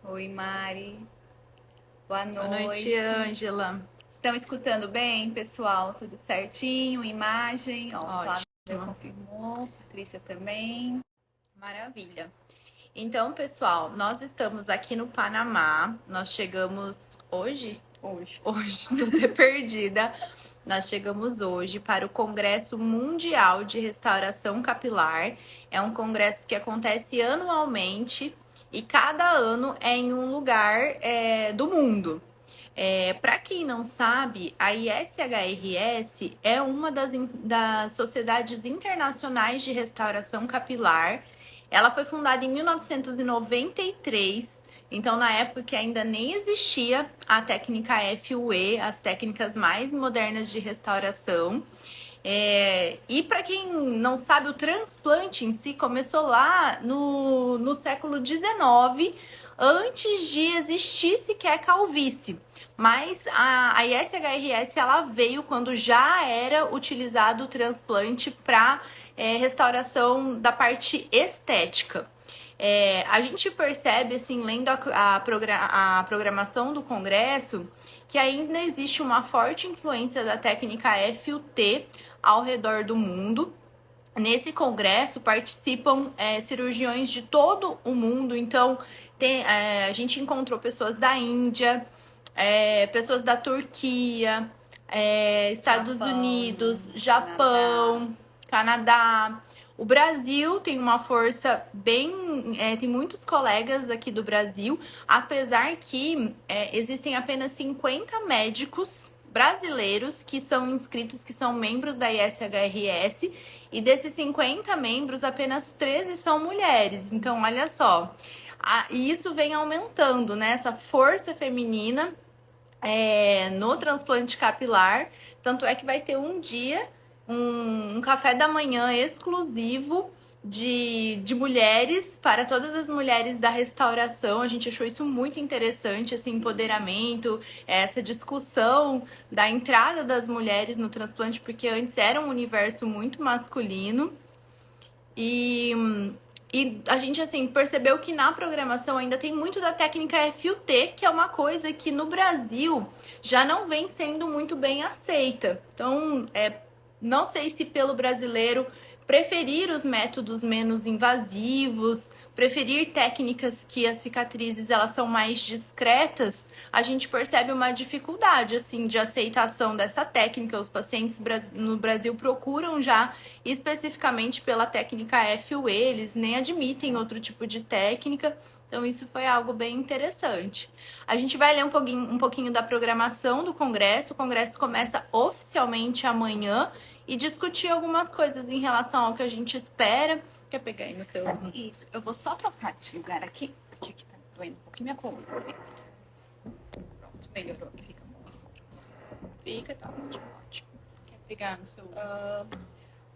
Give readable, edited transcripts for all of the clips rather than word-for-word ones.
Oi, Mari. Boa Boa noite, noite. Ângela. Estão escutando bem, pessoal? Tudo certinho? Imagem? Ó, o Flávio já Ótimo, confirmou. Patrícia também. maravilha. Então, pessoal, nós estamos aqui no Panamá. Nós chegamos hoje? Hoje. Hoje, tô até perdida. Nós chegamos hoje para o Congresso Mundial de Restauração Capilar. É um congresso que acontece anualmente e cada ano é em um lugar do mundo. Para quem não sabe, a ISHRS é uma das sociedades internacionais de restauração capilar. Ela foi fundada em 1993, então na época que ainda nem existia a técnica FUE, as técnicas mais modernas de restauração. E para quem não sabe, o transplante em si começou lá no século XIX, antes de existir sequer calvície. Mas a ISHRS ela veio quando já era utilizado o transplante para restauração da parte estética. A gente percebe, assim, lendo a programação do Congresso, que ainda existe uma forte influência da técnica FUT ao redor do mundo. Nesse congresso participam cirurgiões de todo o mundo, então a gente encontrou pessoas da Índia, pessoas da Turquia, Estados Japão, Unidos, Canadá. Japão, Canadá. O Brasil tem uma força bem. Tem muitos colegas aqui do Brasil, apesar que existem apenas 50 médicos brasileiros que são inscritos, que são membros da ISHRS, e desses 50 membros, apenas 13 são mulheres. Então, olha só. E isso vem aumentando, né? Essa força feminina no transplante capilar. Tanto é que vai ter um dia, um café da manhã exclusivo de mulheres, para todas as mulheres da restauração. A gente achou isso muito interessante, esse empoderamento, essa discussão da entrada das mulheres no transplante, porque antes era um universo muito masculino. E, e a gente, assim, percebeu que na programação ainda tem muito da técnica FUT, que é uma coisa que no Brasil já não vem sendo muito bem aceita. Então, não sei se pelo brasileiro preferir os métodos menos invasivos, preferir técnicas que as cicatrizes elas são mais discretas, a gente percebe uma dificuldade assim de aceitação dessa técnica. Os pacientes no Brasil procuram já especificamente pela técnica FUE, eles nem admitem outro tipo de técnica. Então, isso foi algo bem interessante. A gente vai ler um pouquinho da programação do Congresso. O Congresso começa oficialmente amanhã e discutir algumas coisas em relação ao que a gente espera. Quer pegar aí no seu... Isso. Eu vou só trocar de lugar aqui, porque aqui tá doendo um pouquinho minha coluna. Pronto, melhorou. Aqui fica bom assim pra você. Fica, tá ótimo, ótimo. Quer pegar no seu...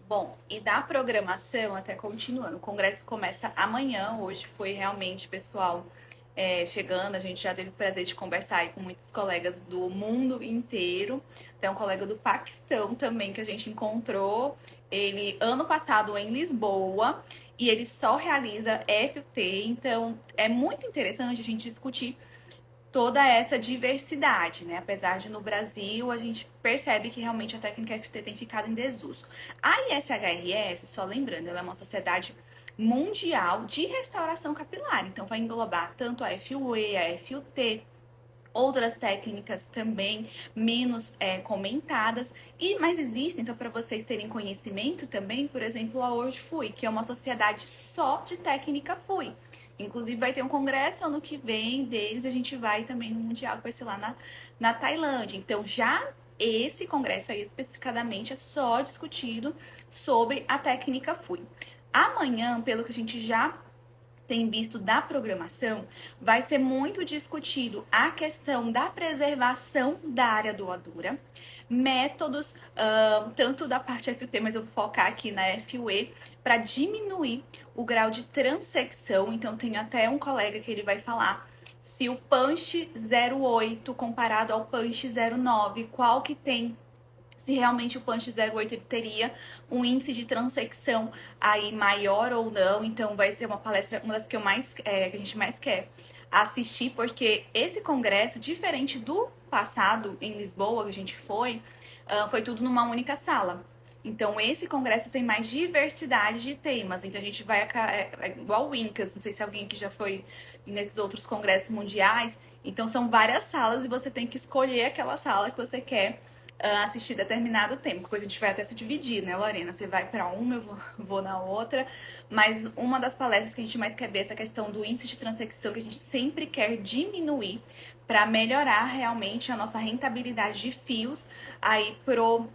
Bom, e da programação, até continuando, o congresso começa amanhã. Hoje foi realmente, pessoal, chegando. A gente já teve o prazer de conversar aí com muitos colegas do mundo inteiro. Tem um colega do Paquistão também que a gente encontrou. Ele, ano passado, em Lisboa, e ele só realiza FUT. Então, é muito interessante a gente discutir toda essa diversidade, né? Apesar de no Brasil a gente percebe que realmente a técnica FT tem ficado em desuso. A ISHRS, só lembrando, ela é uma sociedade mundial de restauração capilar, então vai englobar tanto a FUE, a FUT, outras técnicas também menos comentadas, mas existem, só para vocês terem conhecimento também, por exemplo, a Hoje Fui, que é uma sociedade só de técnica Fui. Inclusive vai ter um congresso ano que vem deles, a gente vai também no Mundial, que vai ser lá na Tailândia. Então já esse congresso aí especificadamente é só discutido sobre a técnica Fui. Amanhã, pelo que a gente já tem visto da programação, vai ser muito discutido a questão da preservação da área doadora, métodos, tanto da parte FUT, mas eu vou focar aqui na FUE, para diminuir o grau de transecção. Então, tem até um colega que ele vai falar se o punch 08 comparado ao punch 09, qual que tem, se realmente o punch 08 ele teria um índice de transecção aí maior ou não. Então vai ser uma palestra, uma das que a gente mais quer assistir, porque esse congresso, diferente do passado em Lisboa, que a gente foi tudo numa única sala. Então, esse congresso tem mais diversidade de temas. Então, a gente vai igual o Incas, não sei se alguém aqui já foi nesses outros congressos mundiais. Então, são várias salas e você tem que escolher aquela sala que você quer assistir determinado tema. Depois a gente vai até se dividir, né, Lorena? Você vai para uma, vou na outra. Mas uma das palestras que a gente mais quer ver é essa questão do índice de transecção, que a gente sempre quer diminuir para melhorar realmente a nossa rentabilidade de fios aí pro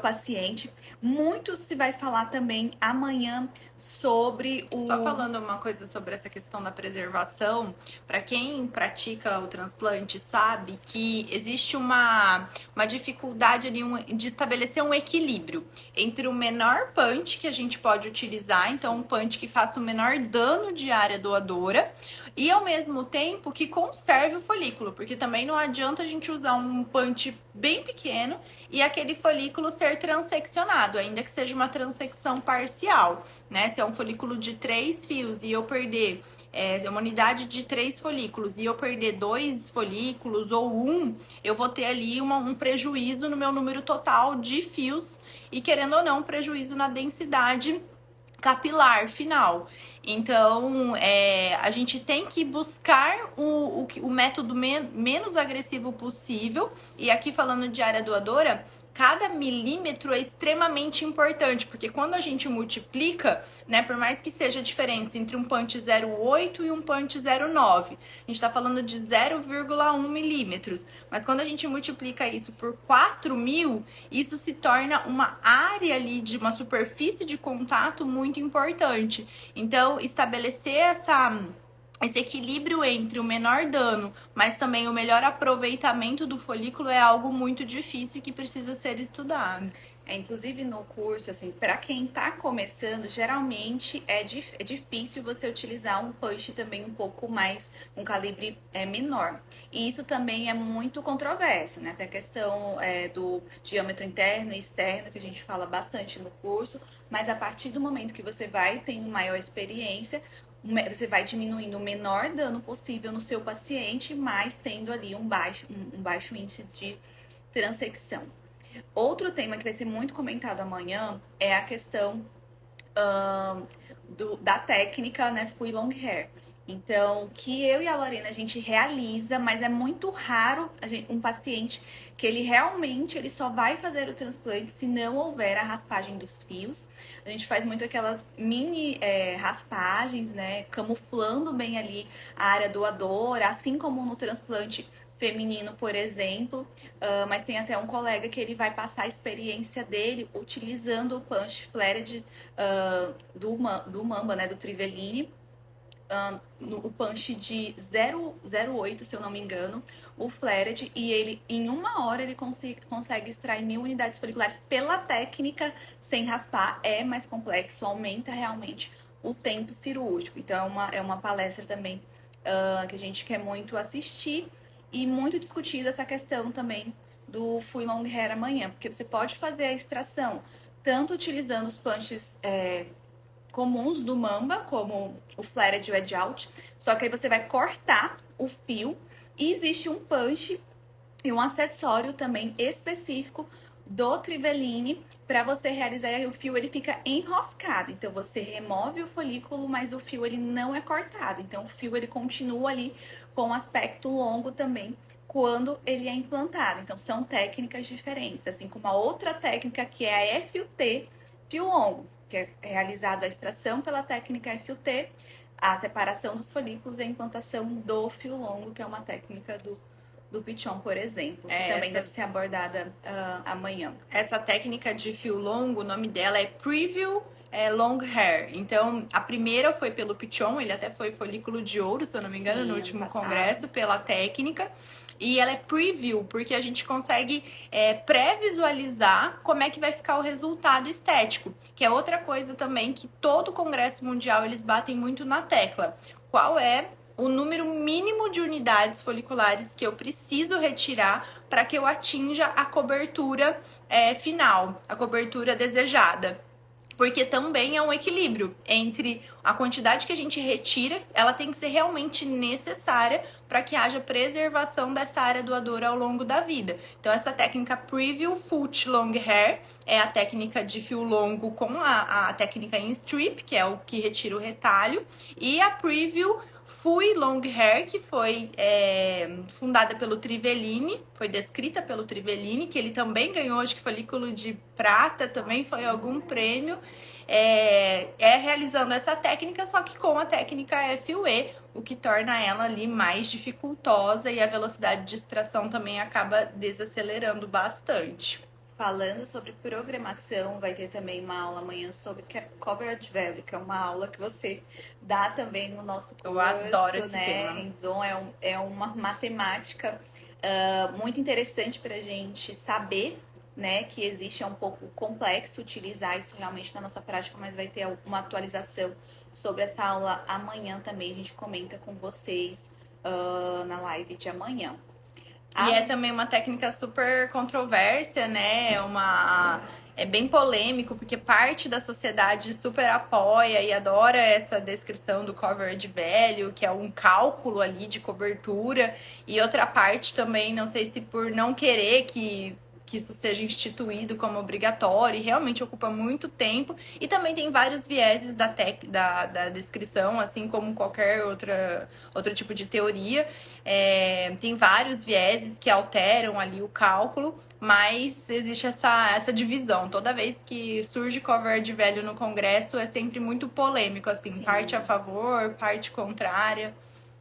paciente. Muito se vai falar também amanhã sobre o... Só falando uma coisa sobre essa questão da preservação, para quem pratica o transplante sabe que existe uma dificuldade ali de estabelecer um equilíbrio entre o menor punch que a gente pode utilizar, então um punch que faça o menor dano de área doadora, e ao mesmo tempo que conserve o folículo, porque também não adianta a gente usar um punch bem pequeno e aquele folículo ser transeccionado, ainda que seja uma transecção parcial, né? Se é um folículo de 3 fios e eu perder uma unidade de 3 folículos e eu perder 2 folículos ou um, eu vou ter ali um prejuízo no meu número total de fios e, querendo ou não, prejuízo na densidade capilar final. Então, a gente tem que buscar o método menos agressivo possível. E aqui falando de área doadora, cada milímetro é extremamente importante, porque quando a gente multiplica, né, por mais que seja a diferença entre um punch 0,8 e um punch 0,9, a gente tá falando de 0,1 milímetros. Mas quando a gente multiplica isso por 4.000, isso se torna uma área ali de uma superfície de contato muito importante. Então, estabelecer esse equilíbrio entre o menor dano, mas também o melhor aproveitamento do folículo é algo muito difícil e que precisa ser estudado. Inclusive no curso, assim, para quem tá começando, geralmente é difícil você utilizar um punch também um pouco mais, um calibre menor. E isso também é muito controverso, né? Tem a questão do diâmetro interno e externo, que a gente fala bastante no curso, mas a partir do momento que você vai tendo maior experiência, você vai diminuindo o menor dano possível no seu paciente, mas tendo ali um baixo índice de transecção. Outro tema que vai ser muito comentado amanhã é a questão da técnica, né, Full Long Hair. Então, que eu e a Lorena a gente realiza, mas é muito raro um paciente que ele só vai fazer o transplante se não houver a raspagem dos fios. A gente faz muito aquelas mini raspagens, né, camuflando bem ali a área doadora, assim como no transplante feminino, por exemplo, mas tem até um colega que ele vai passar a experiência dele utilizando o punch flared do Mamba, né, do Triveline, o punch de 0,08, se eu não me engano, o flared, e ele em 1 hora ele consegue extrair 1.000 unidades foliculares pela técnica sem raspar. É mais complexo, aumenta realmente o tempo cirúrgico. Então é uma palestra também que a gente quer muito assistir. E muito discutido essa questão também do Full Long Hair amanhã, porque você pode fazer a extração tanto utilizando os punches comuns do Mamba, como o Flared e o Edge Out, só que aí você vai cortar o fio e existe um punch e um acessório também específico do Triveline para você realizar, e o fio ele fica enroscado. Então você remove o folículo, mas o fio ele não é cortado. Então o fio ele continua ali com um aspecto longo também quando ele é implantado. Então são técnicas diferentes, assim como a outra técnica que é a FUT, fio longo, que é realizado a extração pela técnica FUT, a separação dos folículos e a implantação do fio longo, que é uma técnica do Pichon, por exemplo, que também deve ser abordada amanhã. Essa técnica de fio longo, o nome dela é Preview Long Hair. Então, a primeira foi pelo Pichon, ele até foi folículo de ouro, se eu não me engano, no último congresso, pela técnica. E ela é preview, porque a gente consegue pré-visualizar como é que vai ficar o resultado estético. Que é outra coisa também que todo congresso mundial eles batem muito na tecla. Qual é o número mínimo de unidades foliculares que eu preciso retirar para que eu atinja a cobertura final, a cobertura desejada. Porque também é um equilíbrio entre a quantidade que a gente retira, ela tem que ser realmente necessária para que haja preservação dessa área doadora ao longo da vida. Então, essa técnica Preview Foot Long Hair é a técnica de fio longo com a técnica in strip, que é o que retira o retalho, e a Preview Fui Long Hair, que foi fundada pelo Trivellini, foi descrita pelo Trivellini, que ele também ganhou, acho que folículo de prata, também foi algum prêmio, realizando essa técnica, só que com a técnica FUE, o que torna ela ali mais dificultosa e a velocidade de extração também acaba desacelerando bastante. Falando sobre programação, vai ter também uma aula amanhã sobre Coverage Value, que é uma aula que você dá também no nosso curso. Eu adoro esse né? tema. Hands-on é uma matemática muito interessante para a gente saber, né, que existe, é um pouco complexo utilizar isso realmente na nossa prática, mas vai ter uma atualização sobre essa aula amanhã também. A gente comenta com vocês na live de amanhã. E é também uma técnica super controvérsia, né? É bem polêmico, porque parte da sociedade super apoia e adora essa descrição do coverage value, que é um cálculo ali de cobertura, e outra parte também, não sei se por não querer que isso seja instituído como obrigatório, e realmente ocupa muito tempo, e também tem vários vieses da descrição, assim como qualquer outro tipo de teoria. Tem vários vieses que alteram ali o cálculo, mas existe essa divisão. Toda vez que surge coverage value no Congresso é sempre muito polêmico, assim, Sim. Parte a favor, parte contrária.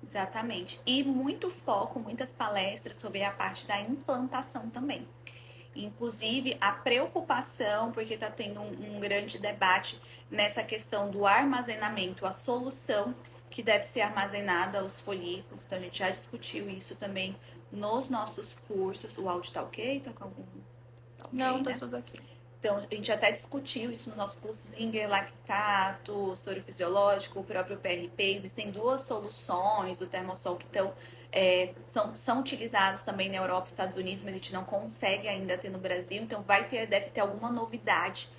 Exatamente. E muito foco, muitas palestras sobre a parte da implantação também. Inclusive, a preocupação, porque está tendo um grande debate nessa questão do armazenamento, a solução que deve ser armazenada, os folículos. Então, a gente já discutiu isso também nos nossos cursos. O áudio tá ok? Tá com algum... Tá okay, não, tá né? Tudo aqui. Então, a gente até discutiu isso no nosso curso, Ringer lactato, soro fisiológico, o próprio PRP. Existem duas soluções, o termosol, que são utilizados também na Europa e Estados Unidos, mas a gente não consegue ainda ter no Brasil. Então, deve ter alguma novidade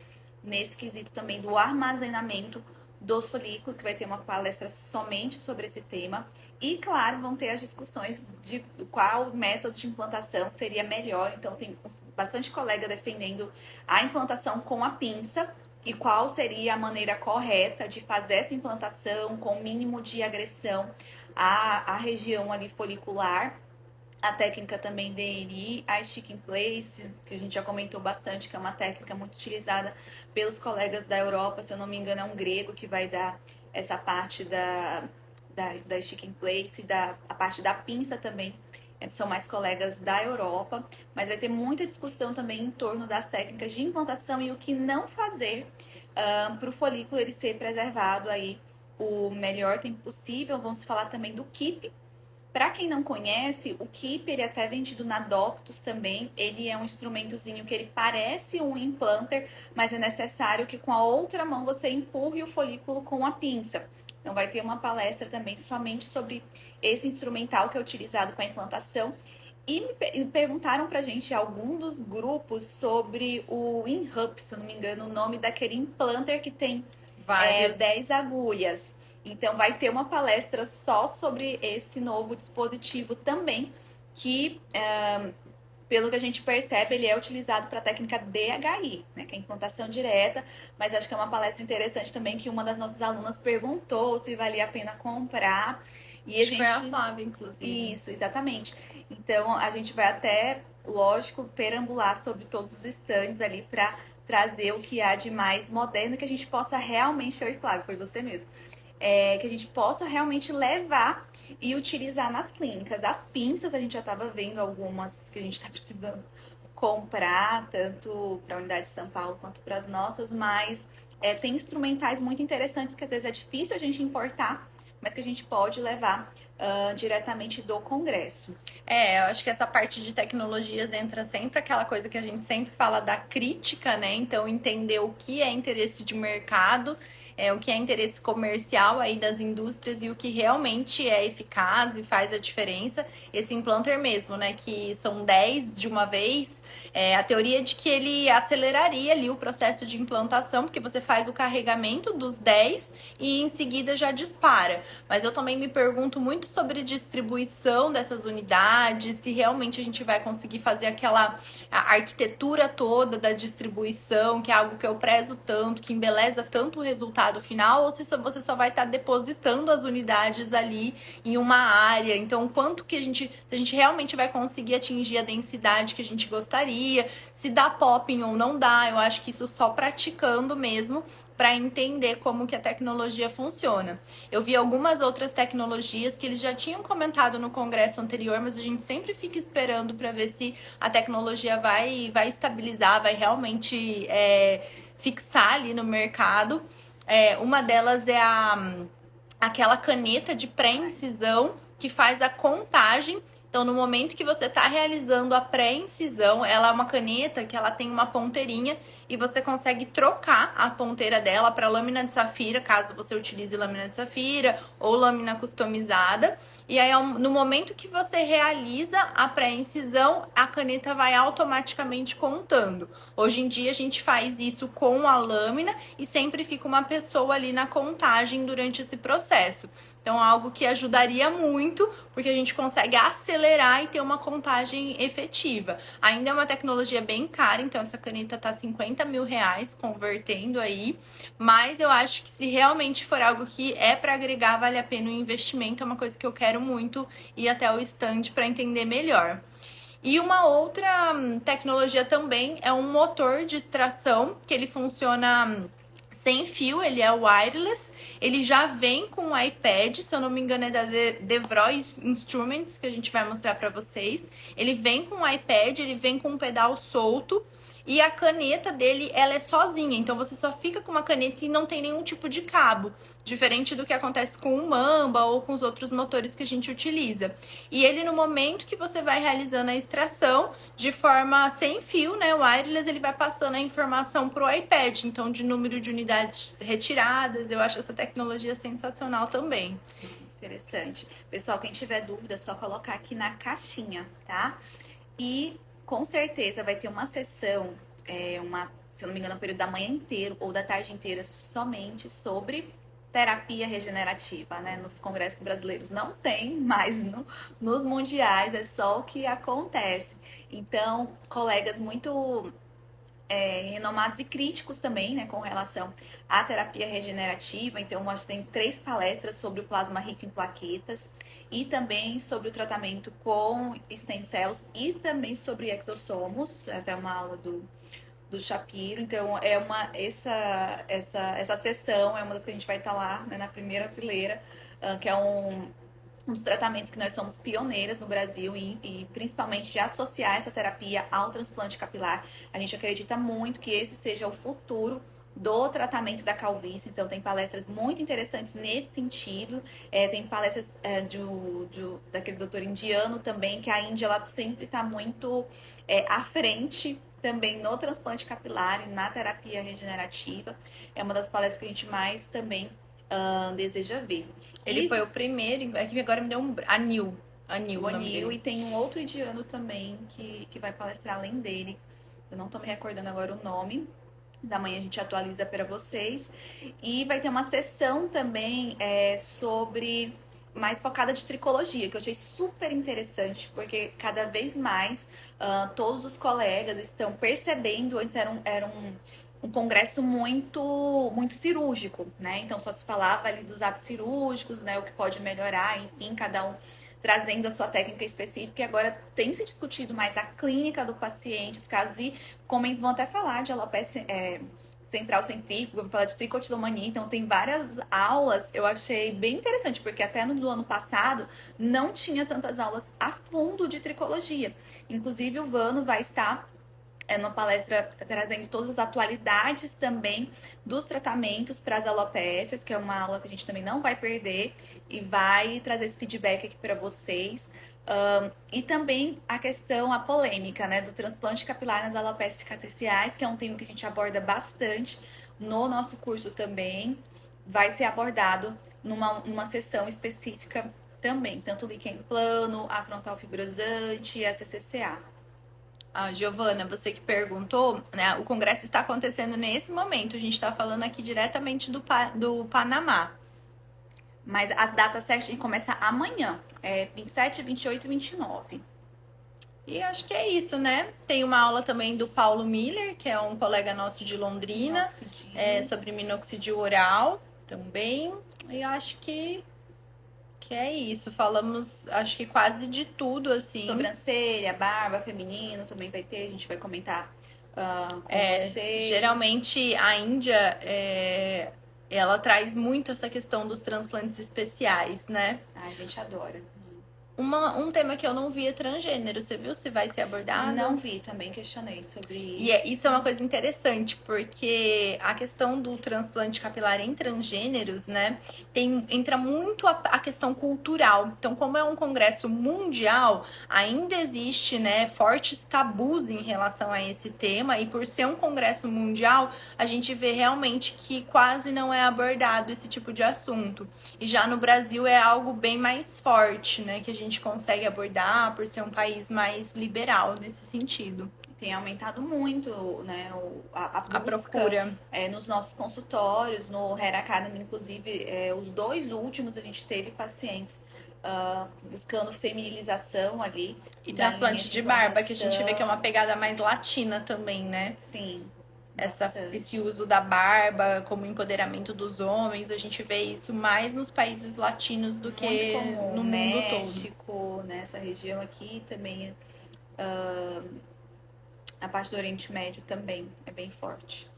nesse quesito também do armazenamento dos folículos, que vai ter uma palestra somente sobre esse tema. E, claro, vão ter as discussões de qual método de implantação seria melhor. Então, tem bastante colega defendendo a implantação com a pinça e qual seria a maneira correta de fazer essa implantação com o mínimo de agressão à região ali folicular. A técnica também DNI, a stick in place, que a gente já comentou bastante, que é uma técnica muito utilizada pelos colegas da Europa, se eu não me engano é um grego que vai dar essa parte da stick in place, a parte da pinça também, são mais colegas da Europa, mas vai ter muita discussão também em torno das técnicas de implantação e o que não fazer para o folículo ele ser preservado aí o melhor tempo possível. Vamos falar também do KIP. Para quem não conhece, o KIP, ele é até vendido na Doctus também. Ele é um instrumentozinho que ele parece um implanter, mas é necessário que com a outra mão você empurre o folículo com a pinça. Então vai ter uma palestra também somente sobre esse instrumental que é utilizado para a implantação. E me perguntaram pra gente algum dos grupos sobre o InHub, se eu não me engano, o nome daquele implanter que tem 10 agulhas. Então, vai ter uma palestra só sobre esse novo dispositivo também, que, pelo que a gente percebe, ele é utilizado para a técnica DHI, né, que é implantação direta, mas acho que é uma palestra interessante também, que uma das nossas alunas perguntou se valia a pena comprar. E a gente... Foi a Flávia, inclusive. Isso, exatamente. Então, a gente vai até, lógico, perambular sobre todos os stands ali para trazer o que há de mais moderno, que a gente possa realmente... Oi, Flávia, foi você mesmo. Que a gente possa realmente levar e utilizar nas clínicas. As pinças, a gente já estava vendo algumas que a gente está precisando comprar, tanto para a unidade de São Paulo quanto para as nossas, mas tem instrumentais muito interessantes que às vezes é difícil a gente importar, mas que a gente pode levar diretamente do Congresso. Eu acho que essa parte de tecnologias entra sempre aquela coisa que a gente sempre fala da crítica, né? Então, entender o que é interesse de mercado, o que é interesse comercial aí das indústrias e o que realmente é eficaz e faz a diferença. Esse implanter mesmo, né? Que são 10 de uma vez. A teoria de que ele aceleraria ali o processo de implantação, porque você faz o carregamento dos 10 e em seguida já dispara. Mas eu também me pergunto muito sobre distribuição dessas unidades, se realmente a gente vai conseguir fazer aquela arquitetura toda da distribuição, que é algo que eu prezo tanto, que embeleza tanto o resultado final, ou se você só vai estar depositando as unidades ali em uma área. Então, quanto que se a gente realmente vai conseguir atingir a densidade que a gente gostaria, se dá popping ou não dá, eu acho que isso só praticando mesmo para entender como que a tecnologia funciona. Eu vi algumas outras tecnologias que eles já tinham comentado no congresso anterior, mas a gente sempre fica esperando para ver se a tecnologia vai estabilizar, vai realmente fixar ali no mercado. Uma delas é aquela caneta de pré-incisão que faz a contagem. Então, no momento que você está realizando a pré-incisão, ela é uma caneta que ela tem uma ponteirinha e você consegue trocar a ponteira dela para lâmina de safira, caso você utilize lâmina de safira ou lâmina customizada. E aí, no momento que você realiza a pré-incisão, a caneta vai automaticamente contando. Hoje em dia, a gente faz isso com a lâmina e sempre fica uma pessoa ali na contagem durante esse processo. Então, algo que ajudaria muito, porque a gente consegue acelerar e ter uma contagem efetiva. Ainda é uma tecnologia bem cara, então essa caneta tá R$50 mil convertendo aí. Mas eu acho que se realmente for algo que é para agregar, vale a pena o investimento. É uma coisa que eu quero muito ir até o stand para entender melhor. E uma outra tecnologia também é um motor de extração, que ele funciona sem fio, ele é wireless, ele já vem com o iPad, se eu não me engano é da Devroy Instruments, que a gente vai mostrar para vocês. Ele vem com o iPad, ele vem com um pedal solto, e a caneta dele, ela é sozinha, então você só fica com uma caneta e não tem nenhum tipo de cabo, diferente do que acontece com o Mamba ou com os outros motores que a gente utiliza. E ele, no momento que você vai realizando a extração, de forma sem fio, né, wireless, ele vai passando a informação pro iPad, então de número de unidades retiradas. Eu acho essa tecnologia sensacional também. Interessante. Pessoal, quem tiver dúvida, é só colocar aqui na caixinha, tá? E com certeza vai ter uma sessão, se eu não me engano, um período da manhã inteiro ou da tarde inteira somente sobre terapia regenerativa, né? Nos congressos brasileiros não tem, mas nos mundiais é só o que acontece. Então, colegas muito renomados e críticos também, né, com relação à terapia regenerativa. Então, acho que tem 3 palestras sobre o plasma rico em plaquetas e também sobre o tratamento com stem cells e também sobre exossomos, até uma aula do Shapiro. Então, essa sessão é uma das que a gente vai estar lá, né, na primeira fileira, que é um dos tratamentos que nós somos pioneiras no Brasil e principalmente de associar essa terapia ao transplante capilar. A gente acredita muito que esse seja o futuro do tratamento da calvície. Então, tem palestras muito interessantes nesse sentido. Tem palestras daquele doutor indiano também, que a Índia ela sempre está muito à frente também no transplante capilar e na terapia regenerativa. É uma das palestras que a gente mais também deseja ver. Ele foi o primeiro, é que agora me deu Anil, e tem um outro indiano também que vai palestrar além dele. Eu não tô me recordando agora o nome. Da manhã a gente atualiza para vocês. E vai ter uma sessão também sobre mais focada de tricologia, que eu achei super interessante, porque cada vez mais todos os colegas estão percebendo, antes era um congresso muito cirúrgico, né? Então só se falava ali dos atos cirúrgicos, né? O que pode melhorar, enfim, cada um trazendo a sua técnica específica. E agora tem se discutido mais a clínica do paciente, os casos, e vão até falar de alopecia central centrífuga, vou falar de tricotilomania. Então tem várias aulas, eu achei bem interessante, porque até no ano passado não tinha tantas aulas a fundo de tricologia. Inclusive o Vano vai estar É uma palestra trazendo todas as atualidades também dos tratamentos para as alopécias, que é uma aula que a gente também não vai perder e vai trazer esse feedback aqui para vocês. E também a questão, a polêmica, né, do transplante capilar nas alopécias cicatriciais, que é um tema que a gente aborda bastante no nosso curso também. Vai ser abordado numa sessão específica também, tanto o líquen plano, a frontal fibrosante e a CCCA. Ah, Giovana, você que perguntou, né? O congresso está acontecendo nesse momento. A gente está falando aqui diretamente do Panamá. Mas as datas certas começam amanhã. 27, 28 e 29. E acho que é isso, né? Tem uma aula também do Paulo Miller, que é um colega nosso de Londrina, sobre minoxidil oral também. E acho que é isso. Falamos, acho que quase de tudo, assim. Sobrancelha, barba, feminino também vai ter. A gente vai comentar com vocês. Geralmente a Índia, ela traz muito essa questão dos transplantes especiais, né? A gente adora. Um tema que eu não vi é transgênero, você viu se vai ser abordado? Não vi, também questionei sobre isso. E isso é uma coisa interessante, porque a questão do transplante capilar em transgêneros, né, entra muito a questão cultural. Então, como é um congresso mundial, ainda existe, né, fortes tabus em relação a esse tema, e por ser um congresso mundial, a gente vê realmente que quase não é abordado esse tipo de assunto. E já no Brasil é algo bem mais forte, né, que a gente consegue abordar por ser um país mais liberal nesse sentido. Tem aumentado muito, né, a procura. Nos nossos consultórios, no Hair Academy, inclusive, os 2 últimos a gente teve pacientes buscando feminilização ali. E transplante de barba, que a gente vê que é uma pegada mais latina também, né? Sim. Esse uso da barba como empoderamento dos homens, a gente vê isso mais nos países latinos do que no mundo México, todo. Nessa região aqui também, a parte do Oriente Médio também é bem forte.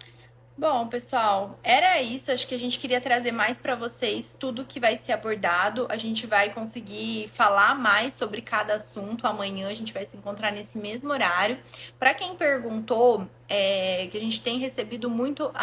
Bom, pessoal, era isso. Acho que a gente queria trazer mais para vocês tudo que vai ser abordado. A gente vai conseguir falar mais sobre cada assunto amanhã. A gente vai se encontrar nesse mesmo horário. Para quem perguntou, que a gente tem recebido muito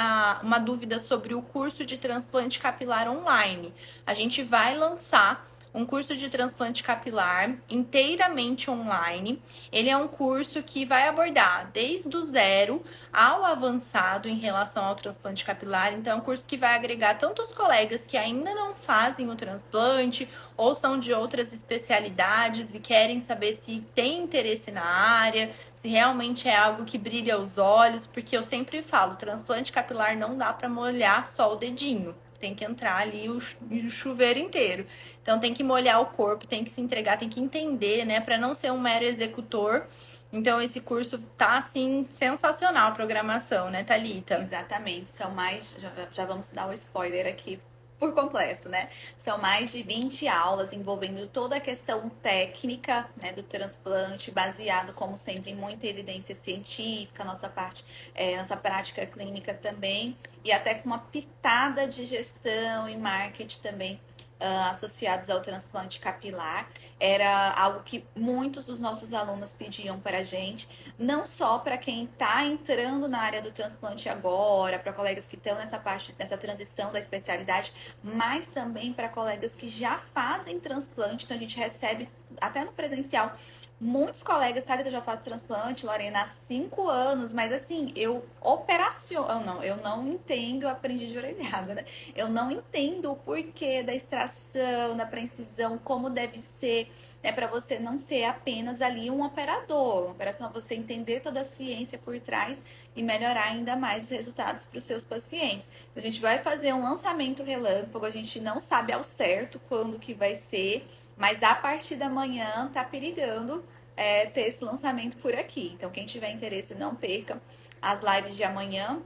uma dúvida sobre o curso de transplante capilar online. A gente vai lançar um curso de transplante capilar inteiramente online. Ele é um curso que vai abordar desde o 0 ao avançado em relação ao transplante capilar. Então, é um curso que vai agregar tanto os colegas que ainda não fazem o transplante ou são de outras especialidades e querem saber se tem interesse na área, se realmente é algo que brilha os olhos, porque eu sempre falo, transplante capilar não dá para molhar só o dedinho. Tem que entrar ali o chuveiro inteiro. Então tem que molhar o corpo, tem que se entregar, tem que entender, né? Para não ser um mero executor. Então esse curso tá, assim, sensacional a programação, né, Thalita? Exatamente. São mais... Já vamos dar o spoiler aqui por completo, né? São mais de 20 aulas envolvendo toda a questão técnica, né, do transplante, baseado, como sempre, em muita evidência científica, nossa prática clínica também, e até com uma pitada de gestão e marketing também associados ao transplante capilar. Era algo que muitos dos nossos alunos pediam para a gente, não só para quem está entrando na área do transplante agora, para colegas que estão nessa transição da especialidade, mas também para colegas que já fazem transplante. Então a gente recebe, até no presencial, muitos colegas, Thalita, eu já faço transplante, Lorena, há 5 anos, mas assim, eu não entendo, eu aprendi de orelhada, né? Eu não entendo o porquê da extração, da precisão, como deve ser, né? Para você não ser apenas ali um operador. Uma operação é você entender toda a ciência por trás e melhorar ainda mais os resultados para os seus pacientes. Então, a gente vai fazer um lançamento relâmpago, a gente não sabe ao certo quando que vai ser, mas a partir da manhã tá perigando ter esse lançamento por aqui. Então, quem tiver interesse, não perca as lives de amanhã.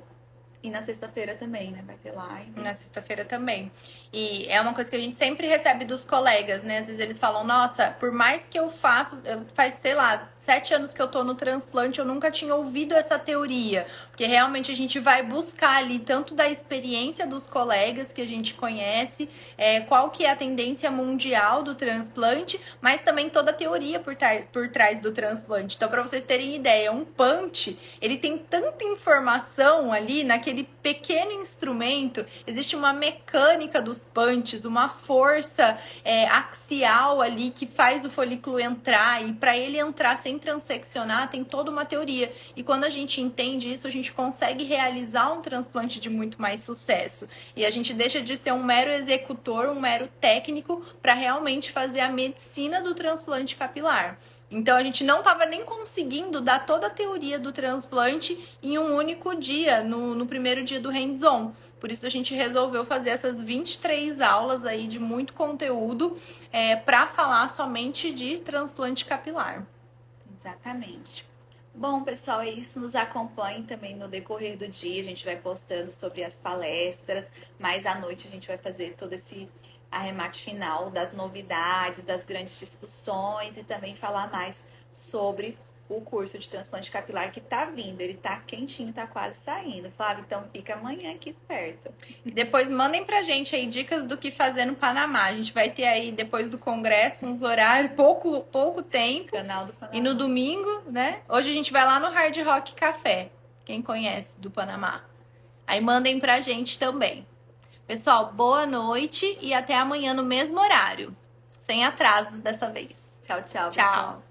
E na sexta-feira também, né? Vai ter live. Na sexta-feira também. E é uma coisa que a gente sempre recebe dos colegas, né? Às vezes eles falam, nossa, por mais que eu faço, faz, sei lá, 7 anos que eu tô no transplante, eu nunca tinha ouvido essa teoria. porque realmente a gente vai buscar ali tanto da experiência dos colegas que a gente conhece, qual que é a tendência mundial do transplante, mas também toda a teoria por trás do transplante. Então, para vocês terem ideia, um punch, ele tem tanta informação ali naquele pequeno instrumento, existe uma mecânica dos punches, uma força axial ali que faz o folículo entrar, e para ele entrar sem transeccionar tem toda uma teoria. E quando a gente entende isso, a gente consegue realizar um transplante de muito mais sucesso. E a gente deixa de ser um mero executor, um mero técnico, para realmente fazer a medicina do transplante capilar. Então a gente não estava nem conseguindo dar toda a teoria do transplante em um único dia, no primeiro dia do hands-on. Por isso a gente resolveu fazer essas 23 aulas aí de muito conteúdo para falar somente de transplante capilar. Exatamente. Bom, pessoal, é isso. Nos acompanhe também no decorrer do dia. A gente vai postando sobre as palestras, mas à noite a gente vai fazer todo esse arremate final das novidades, das grandes discussões e também falar mais sobre o curso de transplante capilar que tá vindo. Ele tá quentinho, tá quase saindo. Flávia, então fica amanhã aqui esperta. E depois mandem pra gente aí dicas do que fazer no Panamá. A gente vai ter aí, depois do congresso, uns horários, pouco tempo. Canal do Panamá. E no domingo, né? Hoje a gente vai lá no Hard Rock Café. Quem conhece do Panamá. Aí mandem pra gente também. Pessoal, boa noite e até amanhã no mesmo horário. Sem atrasos dessa vez. Tchau, tchau, Tchau. pessoal.